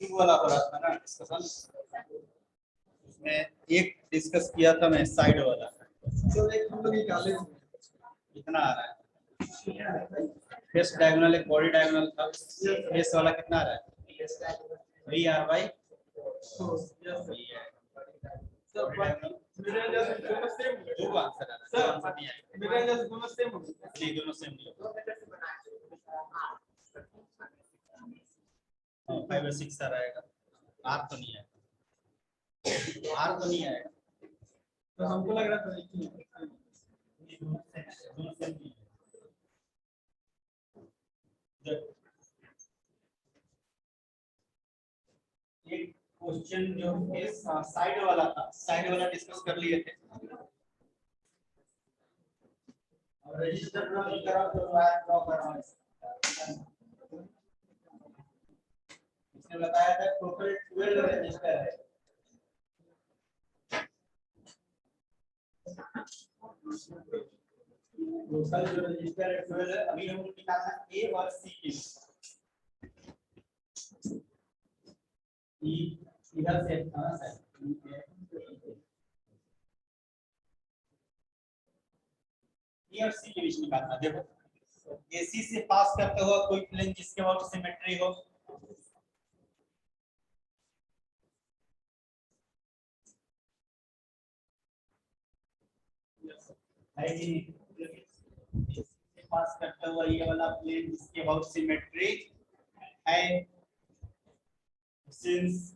वाला हो रहा था ना डिस्कशन, उसमें एक डिस्कस किया था मैं साइड वाला। तो एक हम लोग निकाले कितना आ रहा है? फेस डायगोनल एक बॉडी डायगोनल था, फेस वाला कितना आ रहा है? वी आर बाई दो आंसर आ रहा है। मेरा जैसे दोनों सेम हो गए। नहीं, दोनों सेम नहीं। 5 और 6 आ रहेगा। आर तो नहीं आएगा, आर तो नहीं आएगा। तो हमको लग रहा था एक ही है। दोनों सेम नहीं है। एक क्वेश्चन जो साइड वाला था, साइड वाला डिस्कस कर लिए थे। और रजिस्टर ड्रॉ नहीं करा तो वायर ड्रॉ कर रहा हूं। इसने बताया था टोटल 12 रजिस्टर है। टोटल जो रजिस्टर है 12 है। अभी हम निकालना ए और सी के। ई इधर से था सर, ए और सी के बीच निकालना। देखो एसी से पास करते हुआ कोई प्लेन जिसके अबाउट सिमेट्री हो, है जी, से पास करते हुआ ये वाला प्लेन जिसके अबाउट सिमेट्री है, सिंस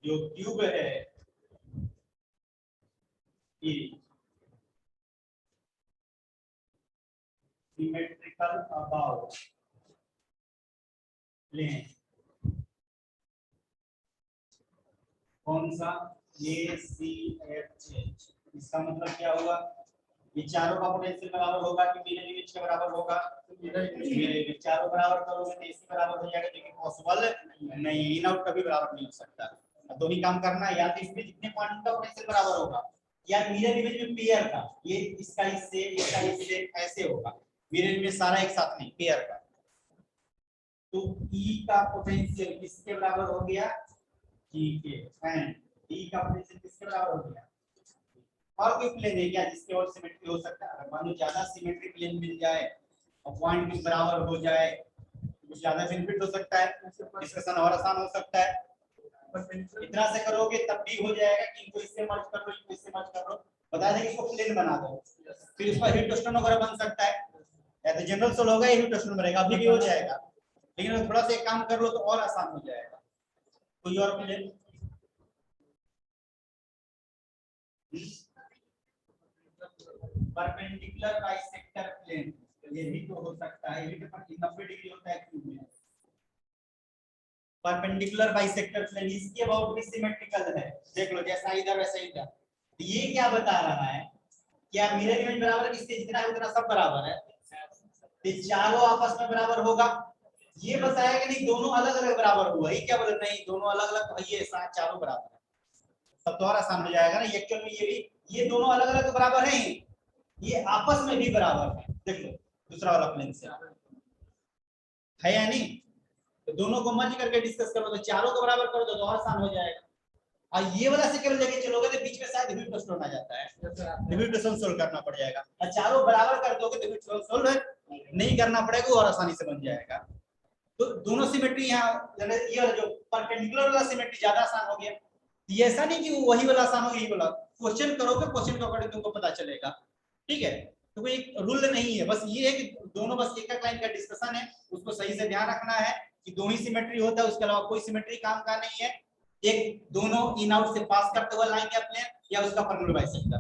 जो क्यूब है ये सिमेट्रिकल अबाउट प्लेन, कौन सा? ए सी एच एच। इसका मतलब क्या हुआ? ये चारों का पोटेंशियल बराबर होगा कि मिरर इमेज के बराबर होगा? Mirror image. चारों बराबर करोगे तो एसी बराबर हो जाएगा, लेकिन पॉसिबल नहीं, इन आउट कभी बराबर नहीं हो सकता। दो ही काम करना है, या तो इसमें जितने क्वांटम का पोटेंशियल बराबर होगा, या मिरर इमेज में पेयर का, ये इसका इससे ऐसे होगा। मिरर इमेज सारा एक साथ नहीं, पेयर का। तो E का पोटेंशियल किसके बराबर हो गया? ठीक है, एंड E का पोटेंशियल किसके बराबर हो गया? और कोई प्लेन है क्या जिसके और सिमेट्री हो सकता है? अगर मान लो ज्यादा सिमेट्री प्लेन मिल जाए और पॉइंट भी बराबर हो जाए तो कुछ ज्यादा बेनिफिट हो सकता है, डिस्कशन और आसान हो सकता है। इतना से करोगे तब भी हो जाएगा कि इनको इससे मर्ज कर लो, इनको इससे मर्ज कर लो, बता दें इसको प्लेन बना दो, फिर उसका हीट स्टोन वगैरह बन सकता है, या तो जनरल सोल होगा, हीट स्टोन बनेगा, अभी भी हो जाएगा। लेकिन थोड़ा सा एक काम कर लो तो और आसान हो जाएगा। कोई और प्लेन परपेंडिकुलर बाइसेक्टर प्लेन, ये भी तो हो सकता है, ये भी तो 90 डिग्री होता है क्यूब में। परपेंडिकुलर बाइसेक्टर प्लेन इसके अबाउट भी सिमेट्रिकल है, देख लो जैसा इधर वैसा इधर। तो ये क्या बता रहा है? क्या मिरर इमेज बराबर किससे जितना है उतना सब बराबर है, तो चारों आपस में बराबर होगा। ये बताया कि नहीं दोनों अलग अलग बराबर हुआ, ये क्या बोल रहे? नहीं दोनों अलग अलग, ये चारों बराबर है, सब तो और आसान हो जाएगा ना। एक्चुअल में ये भी, ये दोनों अलग अलग बराबर हैं, ये आपस में भी बराबर है। देख लो दूसरा वाला प्लेन से है या नहीं? तो दोनों को मर्ज करके डिस्कस करो, तो चारों को बराबर करो तो और आसान हो जाएगा। और ये वाला से केवल लेके चलोगे तो बीच में शायद हीट स्टोन आ जाता है, हीट स्टोन सोल्व करना पड़ जाएगा। और चारों बराबर कर दोगे तो हीट स्टोन सोल्व नहीं करना पड़ेगा और आसानी से बन जाएगा। तो दोनों सिमेट्री यहाँ, ये वाला जो परपेंडिकुलर वाला सिमेट्री ज्यादा आसान हो गया। ये ऐसा नहीं कि वही वाला आसान हो गया, यही वाला क्वेश्चन करोगे, क्वेश्चन के अकॉर्डिंग तुमको पता चलेगा। ठीक है, तो कोई रूल नहीं है, बस ये है कि दोनों बस एक लाइन का डिस्कशन है, उसको सही से ध्यान रखना है कि दो ही सिमेट्री होता है, उसके अलावा कोई सिमेट्री काम का नहीं है। एक दोनों इन आउट से पास करते हुए लाइन या प्लेन, या उसका परपेंडिकुलर बाइसेक्टर,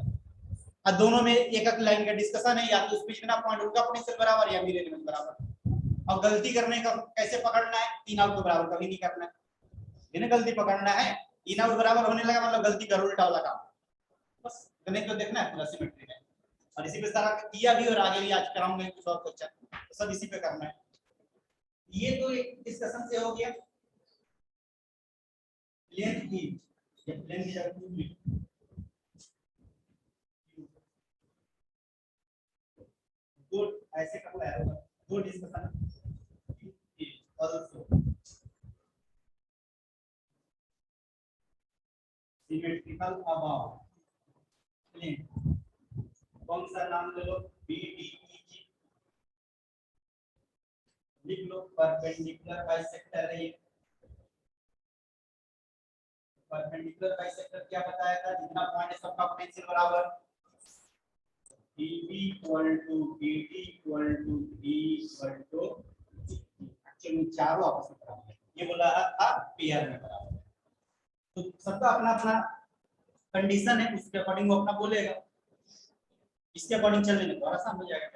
और दोनों में एक लाइन का डिस्कशन है, या तो उसमें जितना पॉइंट उनका पोटेंशियल बराबर या मिरर इमेज बराबर। और गलती करने का कैसे पकड़ना है? इन आउट को बराबर कभी नहीं करना है, इन्हें गलती पकड़ना है। इन आउट बराबर होने लगा मतलब गलती का उल्टा वाला काम, बस इतने तो देखना है पूरा सिमेट्री में। और इसी पे सारा किया भी और आगे भी आज कराऊंगा कुछ और क्वेश्चन, तो सब इसी पे करना है। ये तो एक डिस्कशन से हो गया। प्लेन की, ये प्लेन की जगह दो ऐसे का है, दो discussion also. Symmetrical about plane, कौन सा नाम ले लो, BDEG लिख लो। परपेंडिकुलर बाइसेक्टर है ये। परपेंडिकुलर बाइसेक्टर क्या बताया था, जितना पॉइंट है सबका पोटेंशियल बराबर, BB equal to BD equal to D equal to, actually चारों आपस में बराबर है, ये बोला था पेयर में बराबर है। तो सबका अपना अपना कंडीशन है, उसके अकॉर्डिंग वो अपना बोलेगा, इसके अकॉर्डिंग चलने में थोड़ा आसान हो जाएगा।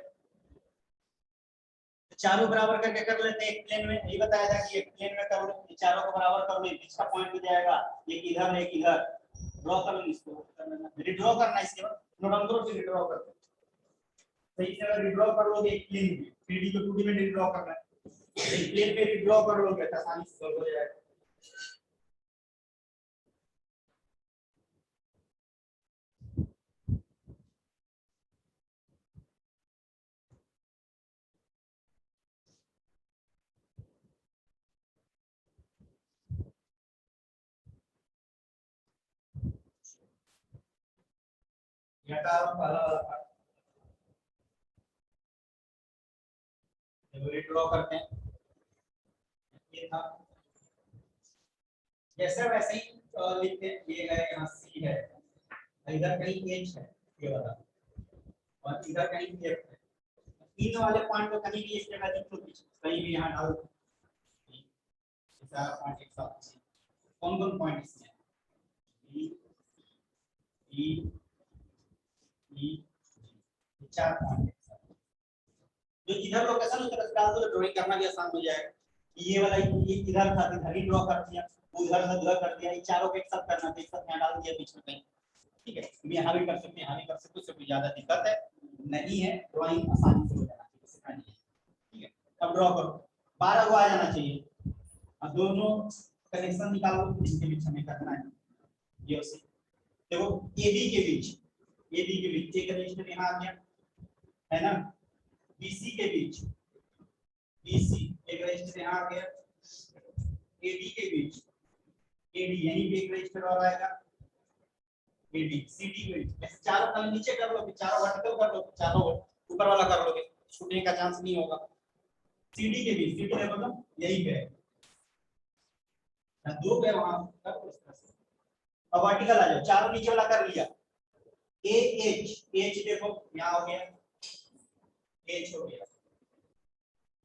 तो चारों बराबर करके कर लेते हैं एक प्लेन में, यही बताया था कि एक प्लेन में कर लो, चारों को बराबर कर लो, बीच का पॉइंट हो जाएगा, एक इधर एक इधर, ड्रॉ कर लो, इसको रिड्रॉ करना है, इसके बाद नोट डाउन करो, फिर रिड्रॉ कर दो। सही से अगर रिड्रॉ कर लोगे एक प्लेन में, 3D को 2D में रिड्रॉ करना है, एक प्लेन पे रिड्रॉ कर लोगे तो आसानी से सॉल्व हो जाएगा। पहला वाला पार्ट रिड्रॉ करते हैं, ये था जैसे वैसे ही लिखते हैं, ये है यहाँ C है, इधर कहीं H है ये वाला, और इधर कहीं F है, इन वाले पॉइंट को कहीं भी इस जगह लिख लो, कहीं भी यहाँ डाल दो, सारा पॉइंट एक साथ। कौन कौन पॉइंट इसमें E E E, चार पॉइंट एक साथ, जो इधर लोकेशन उस तरह डाल दो, ड्राइंग करना भी आसान हो जाएगा। ये वाला ये इधर था, इधर ही ड्रॉ कर दिया, उधर से उधर कर दिया, ये चारों को एक साथ करना था, एक साथ यहाँ डाल दिया बीच में कहीं, ठीक है। तुम यहाँ भी कर सकते हैं, यहाँ भी कर सकते हो, कोई ज्यादा दिक्कत है नहीं है, ड्राइंग आसानी से हो जाना चाहिए, ठीक है। अब ड्रॉ करो, 12 को आ जाना चाहिए, अब दोनों कनेक्शन निकालो जिनके बीच हमें करना है। ये देखो AB के बीच, AB के बीच एक रजिस्टर यहाँ आ गया है ना, BC के बीच, BC एक रजिस्टर यहाँ आ गया, AD के बीच, AD यहीं पे एक रजिस्टर और आएगा, AD CD के बीच, ऐसे चारों तल नीचे कर लो, चारों वर्टिकल कर लो, चारों ऊपर वाला कर लोगे, छूटने का चांस नहीं होगा। CD के बीच, CD देखो तो यही पे है ना, दो पे वहां कर लो इस तरह से। अब वर्टिकल आ जाओ, चारों नीचे वाला कर लिया, H देखो यहाँ हो गया, H हो गया,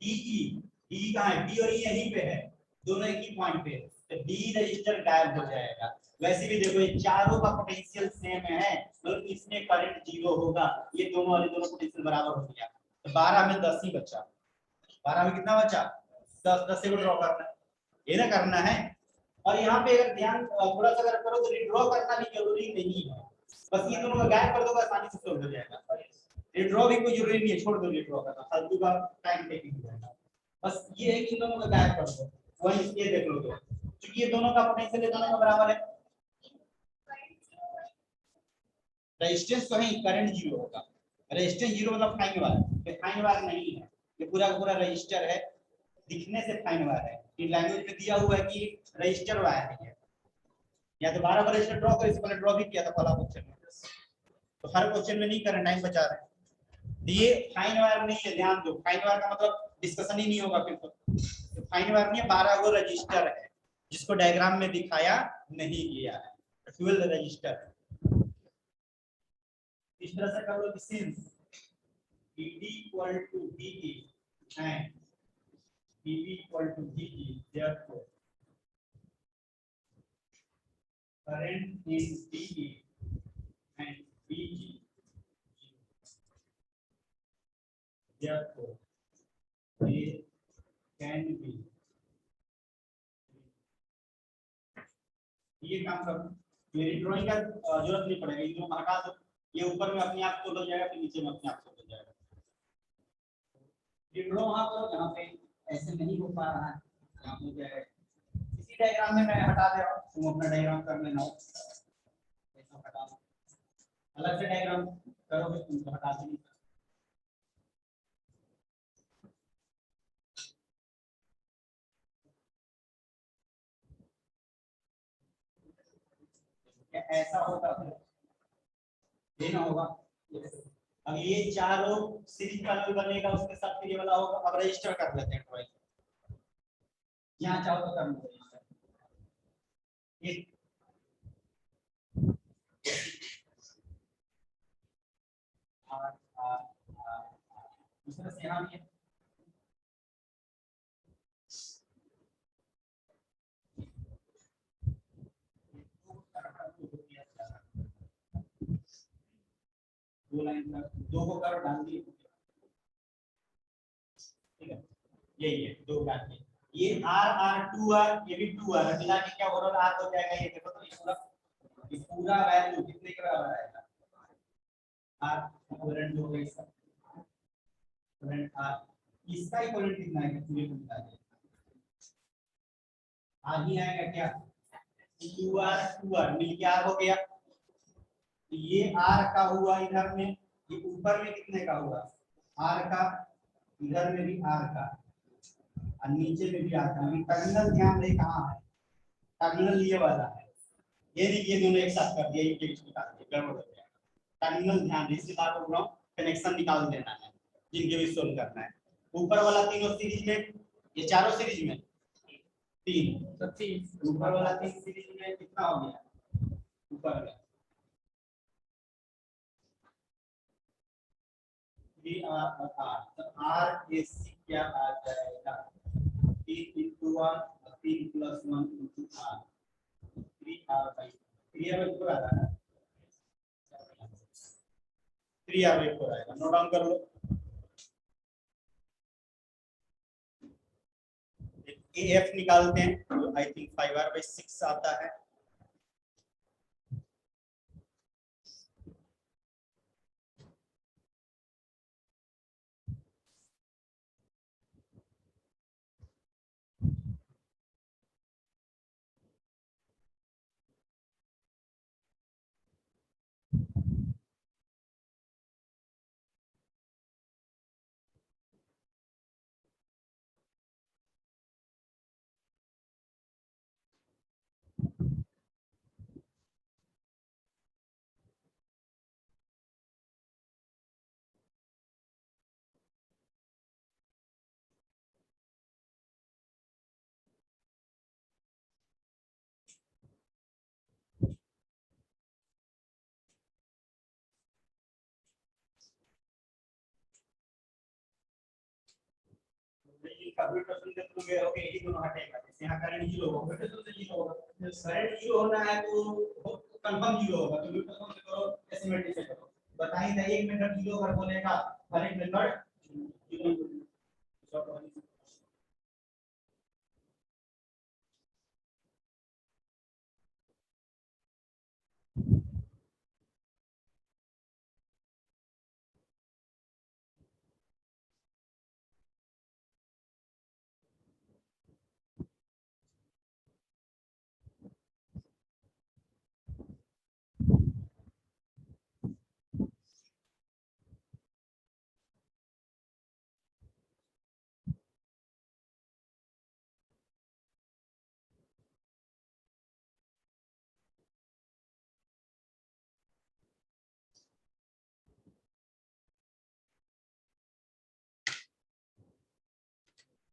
D कहाँ है, D और E यहीं पे है, दोनों एक ही पॉइंट पे, तो D रजिस्टर गायब हो जाएगा। वैसे भी देखो ये चारों का पोटेंशियल सेम है, मतलब इसमें करंट 0 होगा, ये दोनों वाले दोनों पोटेंशियल बराबर हो गया, तो 12 में 10 ही बचा, 12 में कितना बचा, 10 से ड्रॉ करना है, ये ना करना है। और यहाँ पे अगर ध्यान थोड़ा सा अगर करो तो रिड्रॉ करना भी जरूरी नहीं है, बस ये दोनों का गायब कर दो, आसानी से सॉल्व हो जाएगा। रिड्रॉ भी कोई जरूरी नहीं है, छोड़ दो रिड्रॉ करना, फालतू का टाइम टेकिंग हो जाएगा, बस ये है कि इन दोनों का गायब कर दो, वही ये देख लो, तो क्योंकि ये दोनों का पोटेंशियल दोनों का बराबर है, रेजिस्टेंस तो है, करंट 0 होगा, रेजिस्टेंस 0 मतलब फाइन वायर, ये फाइन वायर नहीं है, ये पूरा का पूरा रजिस्टर है, दिखने से फाइन वायर है, इन लैंग्वेज में दिया हुआ है कि रजिस्टर वायर है, या तो 12 रजिस्टर ड्रॉ करो, इससे पहले ड्रॉ भी किया था पहला क्वेश्चन में, तो हर क्वेश्चन में नहीं करना, टाइम बचा रहे हैं। ये फाइन वायर नहीं है, ध्यान दो, फाइन वायर का मतलब डिस्कशन ही नहीं होगा फिर तो फाइन वायर नहीं है, 12 गो रजिस्टर है जिसको डायग्राम में दिखाया नहीं गया है, 12 रजिस्टर है। इस तरह से कर लो कि since BD equal to BE and BB equal to BE, therefore current in BE and BE, therefore they can be, ये काम करो, मेरी ड्राइंग का जरूरत नहीं पड़ेगा, इन दोनों हटा दो, ये ऊपर में अपने आप सोल्व हो जाएगा, फिर नीचे में अपने आप सोल्व हो जाएगा। ये ड्रॉ वहां पर जहां पे ऐसे नहीं हो पा रहा है, यहाँ हो जाएगा, इसी डायग्राम में मैं हटा दे रहा हूँ, तुम अपना डायग्राम कर लेना, ऐसा हटा दो, अलग से डायग्राम करोगे तुम हटा देंगे। क्या ऐसा होता है? ये ना होगा। अब ये चारों सीरीज पैनल बनेगा, उसके साथ फिर ये वाला होगा। अब रजिस्टर कर लेते हैं ड्राइंग, यहाँ चाहो तो कर लो रजिस्टर। एक दूसरा से यहाँ भी है। दो लाइन का दो को करो डाल दिए, ठीक है। यही है दो डाल दिए। ये R2R ये भी 2R मिला के क्या ओवरऑल R हो जाएगा। ये देखो तो ये पूरा वैल्यू कितने के बराबर आएगा? R इक्विवेलेंट हो गई सब इक्विवेलेंट R। इसका इक्विवेलेंट कितना है पूरे को मिला दे। आगे आएगा क्या? 2R मिल के R हो गया। ये R का हुआ इधर में, ये ऊपर में कितने का हुआ? R का, इधर में भी R का और नीचे में भी R का। टर्मिनल ध्यान रहे कहाँ है? टर्मिनल ये वाला है। ये नहीं, ये दोनों एक साथ कर दिया, ये बीच निकाल दिया, गड़बड़ हो गया। टर्मिनल ध्यान रहे, इसके बाद कनेक्शन निकाल देना है जिनके भी सोल्व करना है। ऊपर वाला तीनों सीरीज में, ये चारों सीरीज में तीन, ऊपर वाला तीन सीरीज में कितना हो गया? ऊपर में R AC क्या आ जाएगा? 3 into 1 3 plus 1 into R 3R/, 3R/4 आ रहा है, 3R/4 आएगा। नोट डाउन कर लो। AF निकालते हैं तो आई थिंक 5R/6 आता है। कंप्यूटर के थ्रू गए होगे, यही दोनों हटेगा। जैसे यहाँ करंट 0 होगा, कंप्यूटर से 0 होगा। करंट 0 होना है तो कंफर्म 0 होगा। कंप्यूटर से करो, एसिमेट्रिक से करो। बताइए था एक मेथड 0 अगर बोलेगा, हर एक मेथड 0।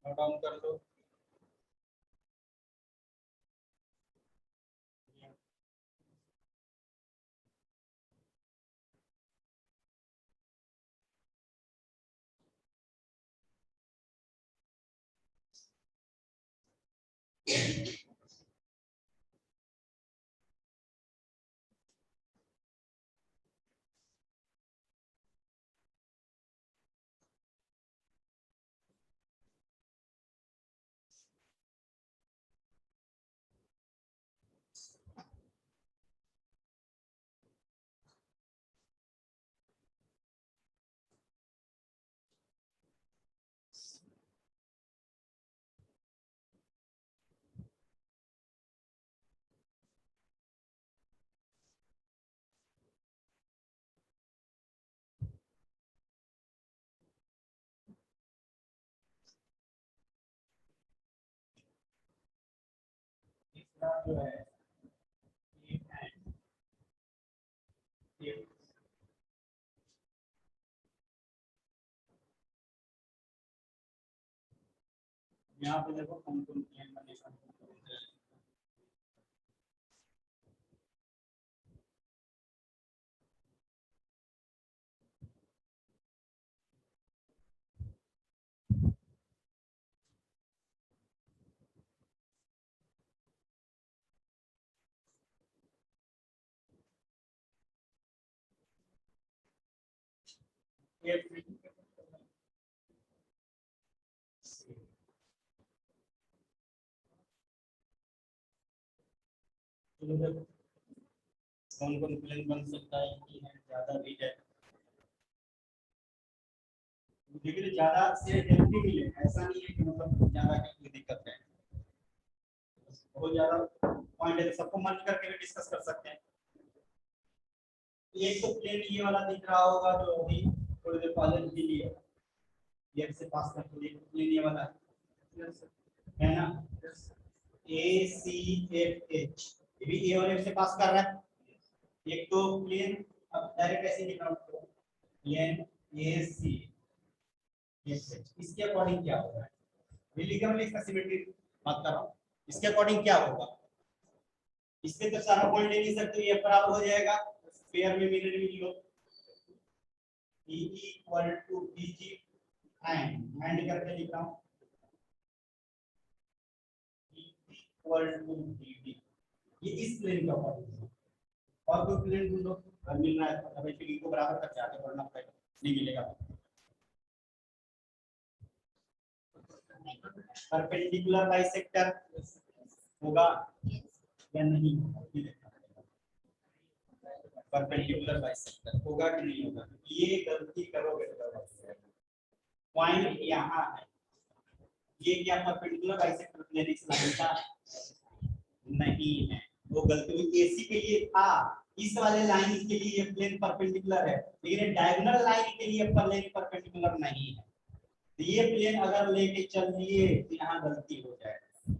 नोट डाउन कर लो। इसका जो है यहाँ पे देखो कौन कौन प्लेन बनेगा। कौन कौन प्लेन बन सकता है, ज्यादा भी है, लेकिन ज्यादा से हेल्थी मिले, ऐसा नहीं है कि मतलब ज्यादा की कोई दिक्कत है। बहुत ज्यादा पॉइंट है, सबको मर्ज करके भी डिस्कस कर सकते हैं। एक तो प्लेन ये वाला दिख रहा होगा जो अभी थोड़ी देर पहले के लिए ये से पास कर, तो एक प्लेन ये वाला है ना, ए सी एफ एच, ये भी ए और एफ से पास कर रहा है। एक तो प्लेन, अब डायरेक्ट ऐसे लिख रहा हूं, प्लेन ए सी एफ एच, इसके अकॉर्डिंग क्या होगा, ये लिखा मैंने, इसका सिमेट्री बात कर रहा हूं, इसके अकॉर्डिंग क्या होगा, इसके तो सारा पॉइंट ले नहीं सकते, ये बराबर हो जाएगा पेयर में मिरर इमेज लो, E equal to BG and करके लिख रहा हूं, E इक्वल टू BD, ये इस प्लेन का अकॉर्डिंग है। और कोई प्लेन ढूंढो, अगर मिल रहा है तो अब इसे को बराबर करके आगे बढ़ना पड़ेगा, नहीं मिलेगा परपेंडिकुलर बाइसेक्टर होगा या नहीं, परपेंडिकुलर बाइसेक्टर होगा कि नहीं होगा, ये गलती करोगे तो पॉइंट यहाँ है, ये क्या परपेंडिकुलर बाइसेक्टर प्लेन लाइन का नहीं है, वो गलती हुई, एसी के लिए था, इस वाले लाइन के लिए ये प्लेन परपेंडिकुलर है, लेकिन डायगोनल लाइन के लिए प्लेन परपेंडिकुलर नहीं है, तो ये प्लेन अगर लेके चलिए तो यहाँ गलती हो जाएगा,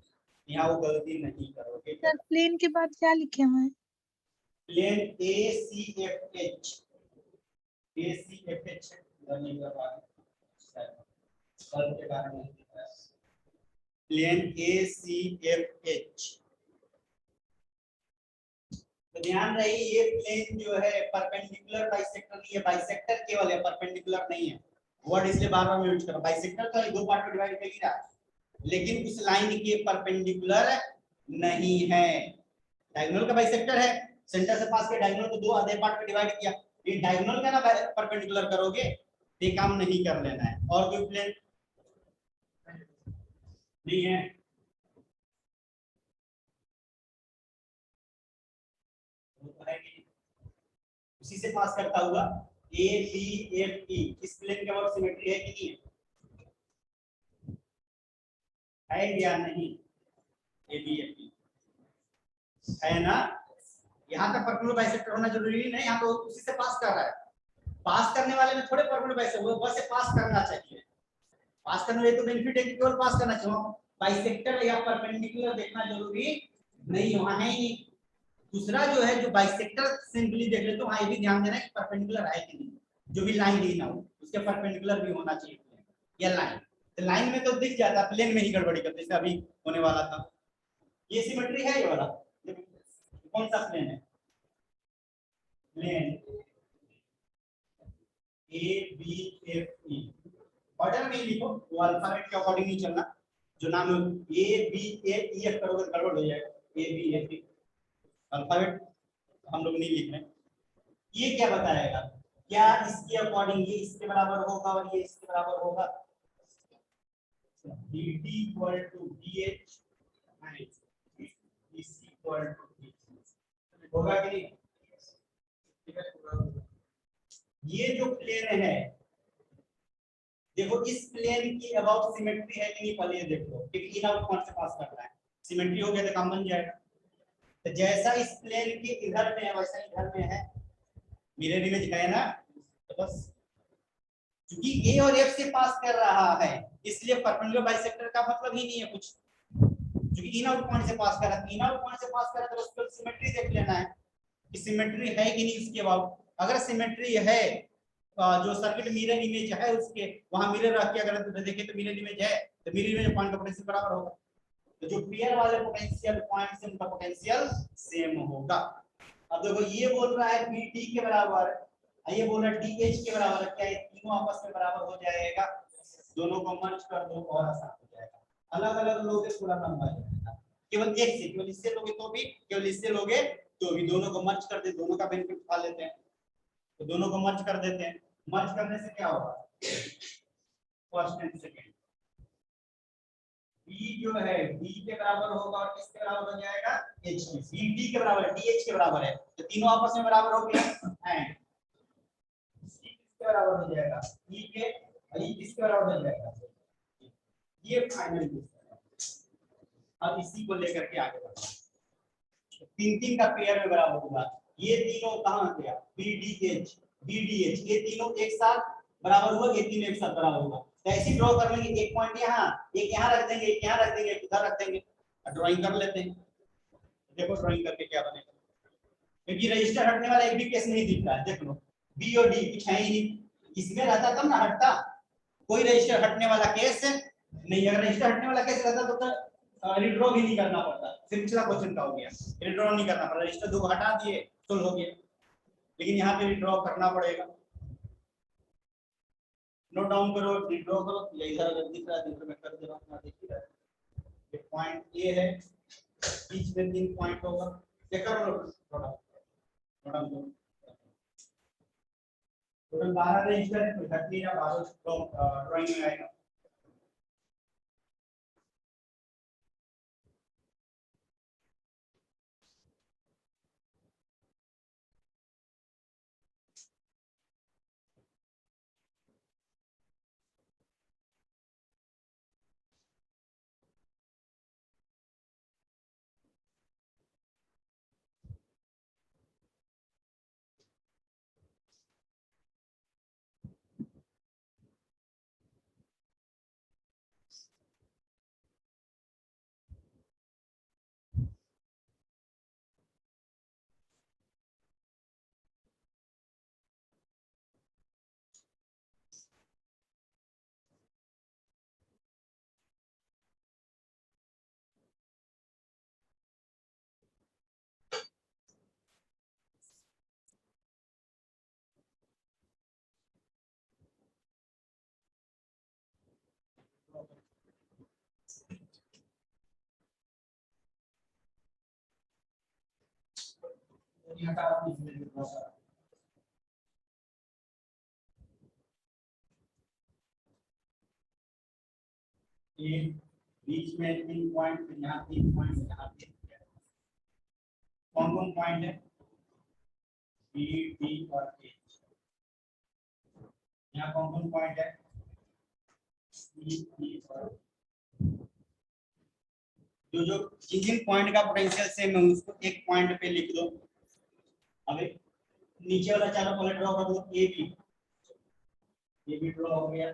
यहाँ वो गलती नहीं करोगे। सर प्लेन के बाद क्या लिखे हुए हैं? प्लेन ए सी एफ एच, ए सी एफ एच के कारण प्लेन ए सी एफ एच, तो ध्यान रही ये प्लेन जो है परपेंडिकुलर बाइसेक्टर नहीं है, बाइसेक्टर केवल है, परपेंडिकुलर नहीं है, वर्ड इसलिए बार-बार मैं यूज कर रहा हूं, बाइसेक्टर तो दो पार्ट में डिवाइड कर ही रहा है, लेकिन उस लाइन के परपेंडिकुलर नहीं है, डायगोनल का बाइसेक्टर है, सेंटर से पास के डायगोनल को दो आधे पार्ट में डिवाइड किया, ये डायगोनल का ना परपेंडिकुलर करोगे ये काम नहीं कर लेना है। और कोई प्लेन नहीं है, उसी से पास करता हुआ ए बी एफ ई, इस प्लेन का वर्क सिमेट्री है कि नहीं है या नहीं, ए बी एफ ई है ना, यहाँ तक परपेंडिकुलर बाइसेक्टर होना जरूरी नहीं, यहाँ तो उसी से पास कर रहा है, पास करने वाले में थोड़े परपेंडिकुलर बाइसेक्टर, वो बस से पास करना चाहिए, पास करने वाले तो बेनिफिट है कि केवल पास करना चाहिए, बाइसेक्टर या परपेंडिकुलर देखना जरूरी नहीं, वहां है ही। दूसरा जो है, जो बाइसेक्टर सिंपली देख लेते हो, हाँ ये भी ध्यान देना कि परपेंडिकुलर है कि नहीं, जो भी लाइन दी ना हो उसके परपेंडिकुलर भी होना चाहिए, या लाइन, तो लाइन में तो दिख जाता, प्लेन में ही गड़बड़ी करते, जैसे अभी होने वाला था, ये सिमेट्री है, ये वाला कौन सा प्लेन है, plane A B F E, order में लिखो, वो अल्फाबेट के अकॉर्डिंग नहीं चलना, जो नाम A B A E F करोगे गड़बड़ हो जाएगा, A B F E alphabet हम लोग नहीं लिख रहे, ये क्या बताएगा, क्या इसके अकॉर्डिंग ये इसके बराबर होगा और ये इसके बराबर होगा, dt equal to dh is equal to d होगा कि नहीं, ये जो प्लेन है देखो, इस प्लेन की अबाउट सिमेट्री है कि नहीं, पहले ये देखो, क्योंकि इन आउट कौन से पास कर रहा है, सिमेट्री हो गया तो काम बन जाएगा, तो जैसा इस प्लेन के इधर में है वैसा इधर में है, मिरर इमेज है ना, तो बस क्योंकि ए और एफ से पास कर रहा है इसलिए परपेंडिकुलर बाइसेक्टर का मतलब ही नहीं है कुछ, क्योंकि इन आउट पॉइंट से पास कर रहा है, इन आउट पॉइंट से पास कर रहा है तो उसको सिमेट्री देख लेना है कि सिमेट्री है कि नहीं इसके अबाउट, अगर सिमेट्री है जो सर्किट मिरर इमेज है उसके वहां मिरर रख के अगर देखें तो मिरर इमेज है तो मिरर इमेज पॉइंट का पोटेंशियल बराबर होगा। तो जो पेयर वाले पोटेंशियल पॉइंट से उनका पोटेंशियल सेम होगा। अब देखो ये बोल रहा है Vt के बराबर, ये बोल रहा है Dh के बराबर, क्या ये तीनों आपस में बराबर हो जाएगा? दोनों को मर्ज कर दो और आसान हो जाएगा। अलग अलग लोगे थोड़ा लंबा जाएगा, केवल एक से, केवल इससे लोगे तो भी, केवल इससे लोगे तो भी, दोनों को मर्ज कर दे, दोनों का बेनिफिट उठा लेते हैं। तो दोनों को मर्ज कर देते हैं। मर्ज करने से क्या होगा? फर्स्ट एंड सेकंड b जो है b के बराबर होगा और किसके बराबर हो जाएगा? h के। b d के बराबर है, dh के बराबर है, तो तीनों आपस में बराबर हो गए एंड c किसके बराबर हो जाएगा? e के, और e किसके बराबर हो जाएगा? ये फाइनल है। अब इसी को लेकर के आगे बढ़ते हैं। तीन तीन का पेयर में बराबर होगा। ये तीनों कहां गया? bdh bdh, ये तीनों एक साथ बराबर हुआ, ये तीनों एक साथ बराबर हुआ। तो ऐसे ड्रॉ कर लेंगे, एक पॉइंट यहाँ, एक यहाँ रख देंगे, एक यहाँ रख देंगे, एक उधर रख देंगे, ड्राइंग कर लेते हैं। देखो ड्राइंग करके क्या बनेगा, क्योंकि रजिस्टर हटने वाला एक भी केस नहीं दिख रहा है। देख लो बी और डी कुछ है ही नहीं, इसमें रहता तब ना हटता, कोई रजिस्टर हटने वाला केस नहीं। अगर रजिस्टर हटने वाला केस रहता तो रिड्रॉ भी नहीं करना पड़ता, फिर पिछला क्वेश्चन का हो गया, रिड्रॉ नहीं करना पड़ा, रजिस्टर दो हटा दिए तो हो गया। लेकिन यहाँ पे रिड्रॉ करना पड़ेगा। नोट डाउन करो, रिड्रॉ करो, या इधर अगर दिख रहा है तो मैं कर दे रहा हूं, देख रहा है ये पॉइंट ए है, बीच में तीन पॉइंट होगा, चेक कर लो थोड़ा थोड़ा टोटल 12 रजिस्टर है, तो 30 या 12 ड्राइंग में आएगा। ये हटा दीजिए थोड़ा सा। ये बीच में 3 पॉइंट, यहाँ 3 पॉइंट, यहाँ 3 कौन कौन पॉइंट है? बी डी और एच। यहाँ कौन कौन पॉइंट है? सी डी और जो जिन पॉइंट का पोटेंशियल सेम है उसको एक पॉइंट पे लिख दो। अब नीचे वाला चारों पॉइंट ड्रॉ कर दो। ए बी ड्रॉ हो गया,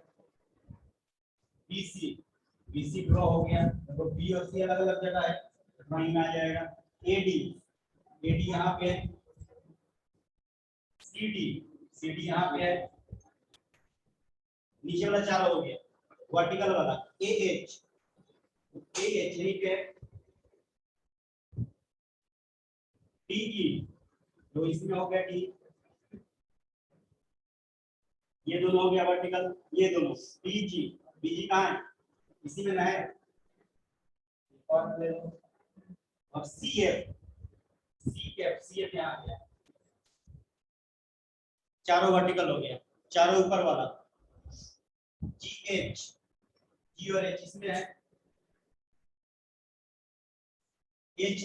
बी सी ड्रॉ हो गया। देखो बी और सी अलग अलग जगह है, ड्राइंग में आ जाएगा। ए डी यहाँ पे है, सी डी यहाँ पे है, नीचे वाला चारों हो गया। वर्टिकल वाला ए एच यहीं पे है, डी ई तो इसमें हो गया डी, ये दोनों हो गया वर्टिकल, ये दोनों बीजी कहाँ है? इसी में ना है। और अब सी एफ यहाँ आ गया, चारों वर्टिकल हो गया, चारों ऊपर वाला। जी और एच इसमें है, एच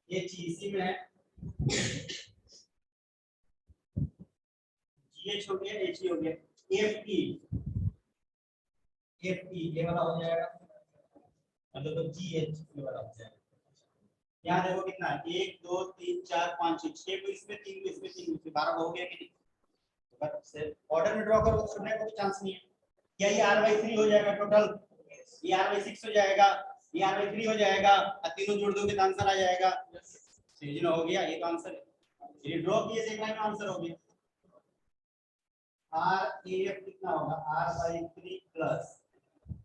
इसी में है, GH हो गया, HE हो गया, FE ये वाला हो जाएगा, मतलब तो GH ये वाला हो जाएगा। यहाँ देखो कितना है, 1 2 3 4 5 6 को इसमें 3 को इसमें 3 को 12 हो गया कि नहीं? बस ऑर्डर में ड्रॉ करो, छूटने का कोई चांस नहीं है। क्या ये R/3 हो जाएगा टोटल? ये R/6 हो जाएगा, ये R/3 हो जाएगा, और तीनों जोड़ दोगे तो आंसर आ जाएगा। सीजन हो गया, ये तो आंसर है। ये ड्रॉ किए से एक लाइन में आंसर हो गया। आर ए कितना होगा, R by 3 plus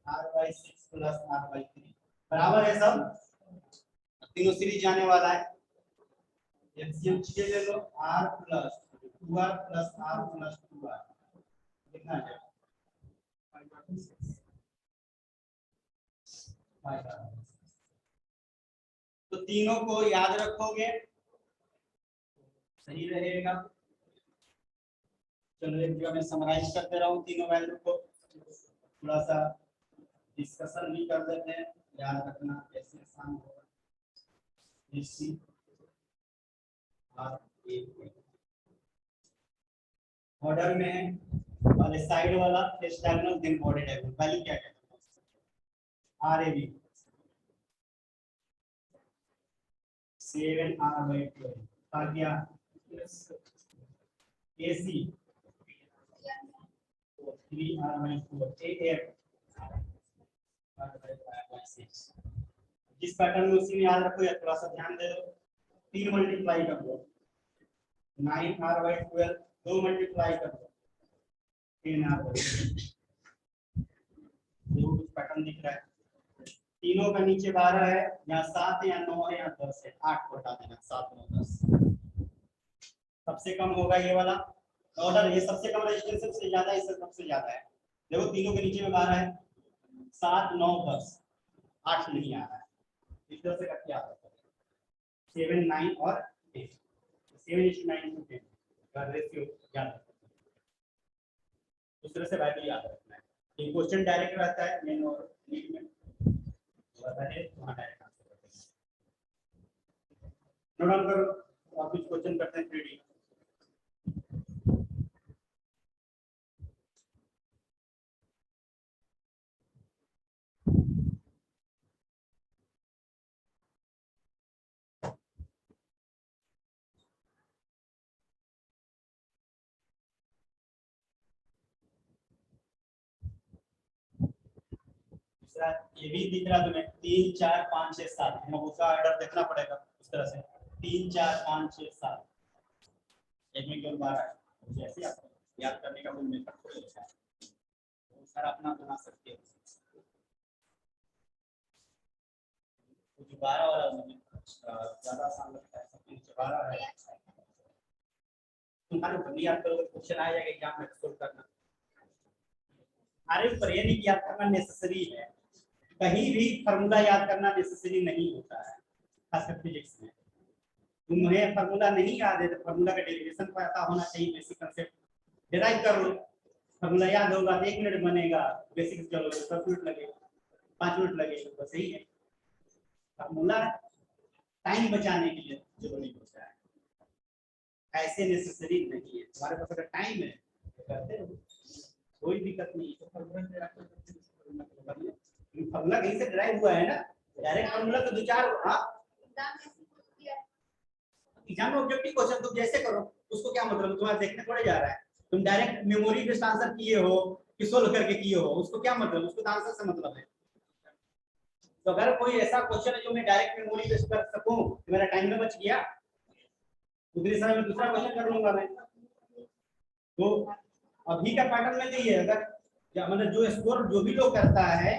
R by 6 plus R by 3 बराबर है सब। तीनों सीरीज जाने वाला है, एलसीएम चीजें ले लो, r plus 2r plus r plus 2r कितना आ जाएगा 5r। तो तीनों को याद रखोगे सही रहेगा। चलो एक जगह मैं समराइज करते रहा हूँ तीनों वैल्यू को, थोड़ा सा डिस्कशन भी कर लेते हैं, याद रखना कैसे आसान होगा। ऑर्डर में है, पहले साइड वाला फिर diagonal then body diagonal. Value क्या है आर ए बी 7r/12 आ गया, AC 3r/4 AF r/6। जिस पैटर्न में उसी में याद रखो या थोड़ा सा ध्यान दे दो। 3 मल्टीप्लाई कर दो 9r/12, 2 मल्टीप्लाई कर दो 10r/12। देखो कुछ पैटर्न दिख रहा है। तीनों का नीचे 12 है, यहाँ 7 है, यहाँ 9 है, यहाँ 10 है, 8 को हटा देना 7 9 10। सबसे कम होगा ये वाला ऑर्डर, ये सबसे कम रेजिस्टेंस सबसे ज्यादा, इससे सबसे ज्यादा है। देखो तीनों के नीचे में 12 है, 7 9 10, 8 नहीं आ रहा है, इस तरह से करके आता है 7 9 और 10, 7:9 का रेशियो याद रखना। उस तरह से वैल्यू याद रखना है। ये क्वेश्चन डायरेक्ट रहता है मेन और लीड में, वहां डायरेक्ट आंसर करते हैं। नोट डाउन करो, आप कुछ क्वेश्चन करते हैं 3D। ये भी दिख रहा तुम्हें 3 4 5 6 7, हमें उसका ऑर्डर देखना पड़ेगा उस तरह से 3 4 5 6 7, एक में केवल 12 है। जैसे आपको याद करने का कोई मेथड थोड़ी होता है, वो सारा अपना बना सकते हो। जो 12 वाला मुझे ज्यादा आसान लगता है, सबसे नीचे 12 है। तुम्हारे बंदी याद करोगे क्वेश्चन आ जाएगा एग्जाम में सोल्व करना। अरे पर ये नहीं कि याद करना नेसेसरी है, कहीं भी फार्मूला याद करना नेसेसरी नहीं होता है, खासकर फिजिक्स में। तुम्हें फार्मूला नहीं याद है तो फार्मूला का डेरिवेशन पता होना चाहिए, बेसिक कांसेप्ट डिराइव कर लो। फार्मूला याद होगा तो 1 मिनट बनेगा, बेसिक चलोगे 10 मिनट लगेगा, 5 मिनट लगेगा, तो सही है। फार्मूला टाइम बचाने के लिए जरूरी होता है, ऐसे नेसेसरी नहीं है। तुम्हारे पास अगर टाइम है तो करते रहो, कोई दिक्कत नहीं है। तो फार्मूला कहीं से ड्राइव हुआ है ना, डायरेक्ट फार्मूला तो 2 4 एग्जाम में ऑब्जेक्टिव क्वेश्चन तुम जैसे करो, उसको क्या मतलब, तुम्हारा देखने थोड़े जा रहा है। तुम डायरेक्ट मेमोरी बेस्ड आंसर किए हो कि सोल्व करके किए हो, उसको क्या मतलब, उसको तो आंसर से मतलब है। तो अगर कोई ऐसा क्वेश्चन है जो मैं डायरेक्ट मेमोरी बेस्ड कर सकूं तो मेरा टाइम में बच गया, उतने समय में दूसरा क्वेश्चन कर लूंगा मैं। तो अभी का पैटर्न में यही है, अगर मतलब जो स्कोर जो भी लोग करता है,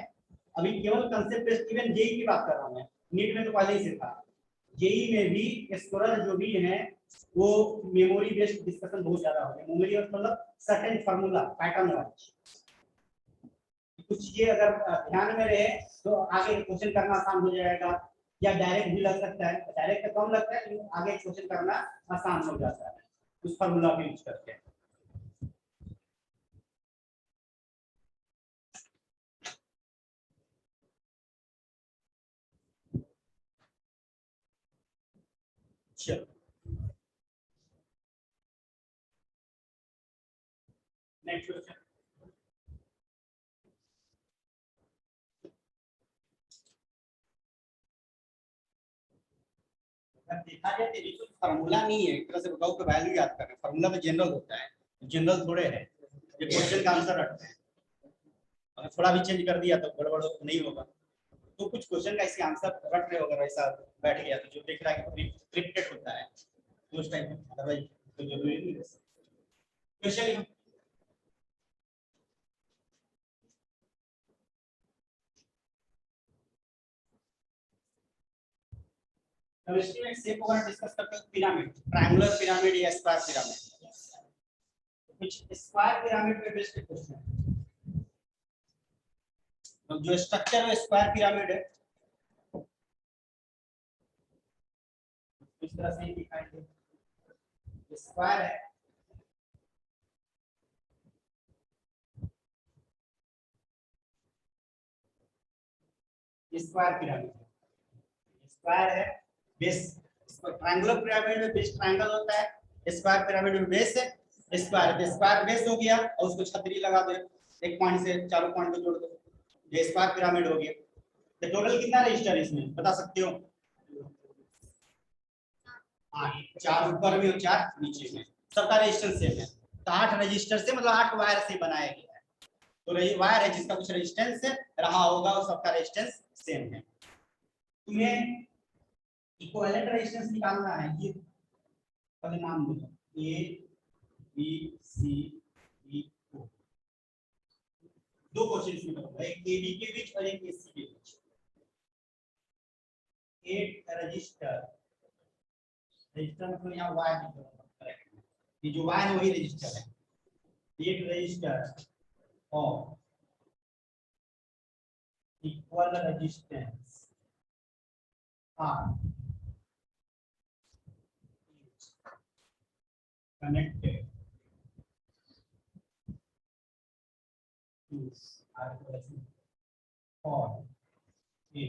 अभी केवल कंसेप्ट बेस्ड, इवन जेई की बात कर रहा हूं मैं, नीट में तो पहले ही से था, जेई में भी स्कोरर जो भी है वो मेमोरी बेस्ड डिस्कशन बहुत ज्यादा हो गया। मेमोरी मतलब सर्टेन फार्मूला पैटर्न वाइज कुछ चीजें अगर ध्यान में रहे तो आगे क्वेश्चन करना आसान हो जाएगा, या डायरेक्ट भी लग सकता है। डायरेक्ट कम लगता है लेकिन आगे क्वेश्चन करना आसान हो जाता है उस फार्मूला को यूज करके। नेक्स्ट क्वेश्चन, देखा जाए तो ये तो फार्मूला नहीं है, एक तरह से बताओ कि वैल्यू याद करना है। फार्मूला में जनरल होता है, जनरल थोड़े है ये क्वेश्चन का आंसर रखते हैं। अगर थोड़ा भी चेंज कर दिया तो गड़बड़ नहीं होगा। तो कुछ क्वेश्चन का इसके आंसर रट रहे हो, अगर ऐसा बैठ गया तो जो देख रहा है कि रिपीटेड होता है उस टाइप में, अदरवाइज तो जरूरी नहीं है। क्वेश्चन केमिस्ट्री में शेप वगैरह डिस्कस करते हैं, पिरामिड, ट्रायंगुलर पिरामिड या स्क्वायर पिरामिड, कुछ स्क्वायर पिरामिड पे बेस्ड क्वेश्चन है। तो जो स्ट्रक्चर है स्क्वायर पिरामिड है, इस तरह से दिखाएंगे, स्क्वायर है, स्क्वायर पिरामिड, स्क्वायर है, बेस, ट्रायंगुलर पिरामिड में बेस ट्रायंगल होता है, स्क्वायर पिरामिड में बेस है स्क्वायर, स्क्वायर बेस हो गया और उसको छतरी लगा दो, एक पॉइंट से चारों पॉइंट को जोड़ दो, ये स्क्वायर पिरामिड हो गया। तो टोटल कितना रजिस्टर है इसमें बता सकते हो? 8, 4 ऊपर में और 4 नीचे में, सबका रेजिस्टेंस सेम है। तो 8 रजिस्टर से मतलब 8 वायर से बनाया गया है, तो वायर है जिसका कुछ रेजिस्टेंस रहा होगा और सबका रेजिस्टेंस सेम है। तुम्हें इक्विवेलेंट रेजिस्टेंस निकालना है, ये पहले नाम दो, A B C D O, दो क्वेश्चन इसमें करूंगा, एक ए बी के बीच और एक ए सी के बीच। 8 रजिस्टर, रजिस्टर मतलब यहाँ वायर लिख दो, ये जो वायर है वही रजिस्टर है, 8 रजिस्टर और equal resistance R connected to or a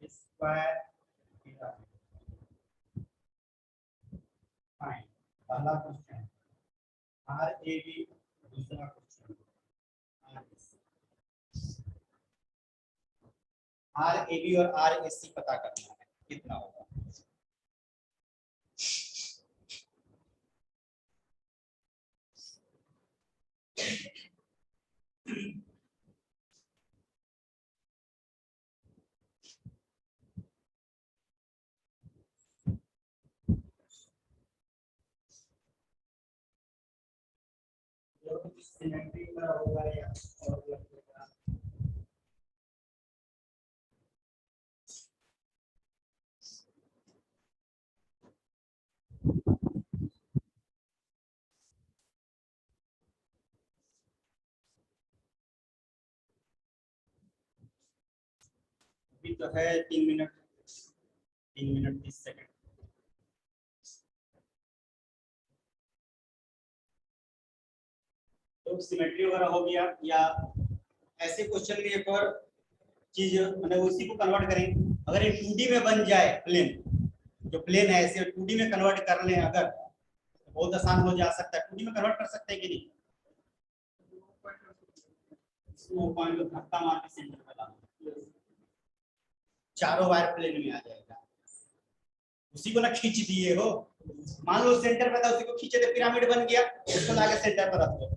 square pyramid. Fine. पहला क्वेश्चन RAB, दूसरा क्वेश्चन RAB और RAC पता करना है कितना होगा। सिमेट्री का होगा या और लगेगा, अभी तो है 3 मिनट 30 सेकंड। तो सिमेट्री वगैरह हो गया, या ऐसे क्वेश्चन में एक और चीज मतलब उसी को कन्वर्ट करें, अगर ये 2D में बन जाए प्लेन, जो प्लेन है ऐसे 2D में कन्वर्ट कर लें अगर, तो बहुत आसान हो जा सकता है। 2D में कन्वर्ट कर सकते हैं कि नहीं? वो पॉइंट को धक्का मार के सेंटर पे लाना, चारों वायर प्लेन में आ जाएगा। उसी को ना खींच दिए हो, मान लो सेंटर पे था, उसी को खींचे थे पिरामिड बन गया, उसको लाके सेंटर पर रख दो,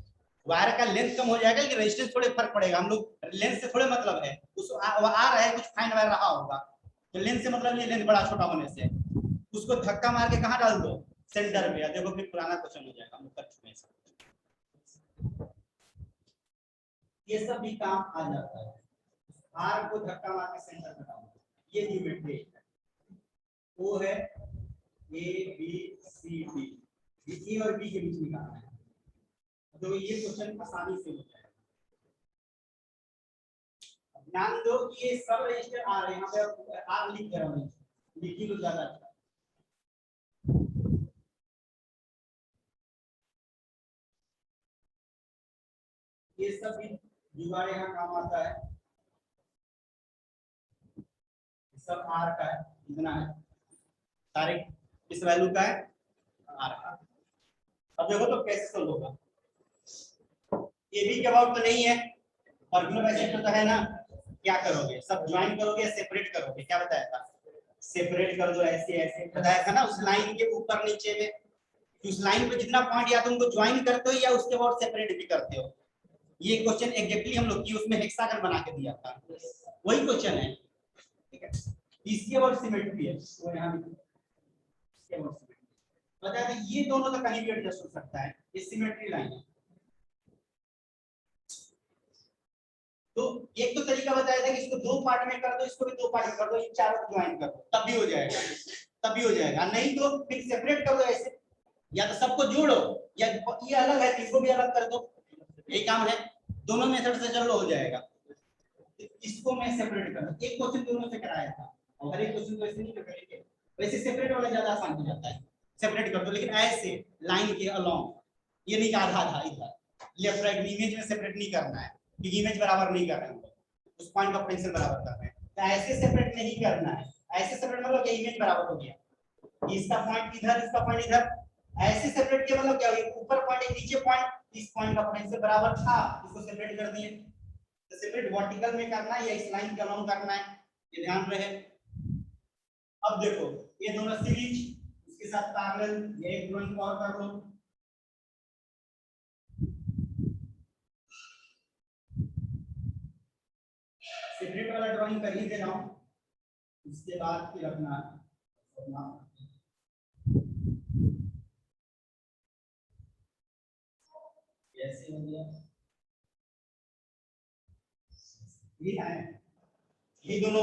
वायर का लेंथ कम हो जाएगा लेकिन रेजिस्टेंस थोड़े फर्क पड़ेगा। हम लोग लेंथ से थोड़े मतलब है, उस आ रहा है कुछ फाइन वायर रहा होगा, तो लेंथ से मतलब ये लेंथ बड़ा छोटा होने से उसको धक्का मार के कहां डाल दो? सेंटर पे। देखो फिर पुराना क्वेश्चन हो जाएगा, हम कर चुके हैं। ये सब भी काम आ जाता है, आर को धक्का मार के सेंटर पे डालो, ये ज्योमेट्री है, वो है ए बी सी डी, ए और बी के बीच निकालना है, तो ये क्वेश्चन आसानी से हो जाएगा। ध्यान दो कि ये सब रजिस्टर आ रहे हैं, यहाँ पे आर लिख रहा हूँ, लिखी तो ज्यादा अच्छा। ये सब भी जुगाड़ यहाँ काम आता है, सब आर का है, इतना है, सारे इस वैल्यू का है आर का। अब देखो तो कैसे सोल्व होगा, ये भी के अबाउट तो नहीं है, फॉर्मूला बाइसेक्टर तो है ना, क्या करोगे? सब ज्वाइन करोगे, सेपरेट करोगे, क्या बताया था? सेपरेट कर दो, ऐसे ऐसे बताया था ना, उस लाइन के ऊपर नीचे में, उस लाइन पे जितना पॉइंट या तो उनको ज्वाइन करते हो या उसके बाद सेपरेट भी करते हो। ये क्वेश्चन एग्जैक्टली हम लोग की उसमें हेक्सागन बना के दिया था, वही क्वेश्चन है, ठीक है। इसके बाद सिमेट्री है, वो यहाँ बता दें ये दोनों तो कहीं भी एडजस्ट हो सकता है, ये सिमेट्री लाइन है। तो एक तो तरीका बताया था कि इसको दो पार्ट में कर दो, इसको भी दो पार्ट में कर दो, ये चारों को ज्वाइन कर दो, तब भी हो जाएगा, तब भी हो जाएगा। नहीं तो फिर सेपरेट कर दो ऐसे, या तो सबको जोड़ो, या ये अलग है इसको भी अलग कर दो, यही काम है। दोनों मेथड से चलो हो जाएगा। इसको मैं सेपरेट कर दूं, एक क्वेश्चन दोनों से कराया था, और हर एक क्वेश्चन को ऐसे नहीं करेंगे, वैसे सेपरेट वाला ज्यादा आसान हो जाता है, सेपरेट कर दो, लेकिन ऐसे लाइन के अलोंग, ये नहीं आधा आधा इधर लेफ्ट राइट इमेज में सेपरेट नहीं करना है, क्योंकि इमेज बराबर नहीं कर रहे हैं, उस पॉइंट ऑफ पोटेंशियल बराबर कर रहे हैं, तो ऐसे सेपरेट नहीं करना है। ऐसे सेपरेट मतलब कि इमेज बराबर हो गया, इसका पॉइंट इधर, इसका पॉइंट इधर, ऐसे सेपरेट किया मतलब क्या हुआ, ऊपर पॉइंट एक नीचे पॉइंट, इस पॉइंट का पोटेंशियल बराबर था, इसको सेपरेट कर दिए। तो सेपरेट वर्टिकल में करना है या इस लाइन के अलोंग करना है, ये ध्यान रहे। अब देखो ये दोनों सीरीज, इसके साथ पैरेलल, ये एक ड्राइंग और कर लो। सेपरेट वाला ड्राइंग कर ही दे रहा हूं, इसके बाद फिर अपना ऐसे हो गया, ये है, ये दोनों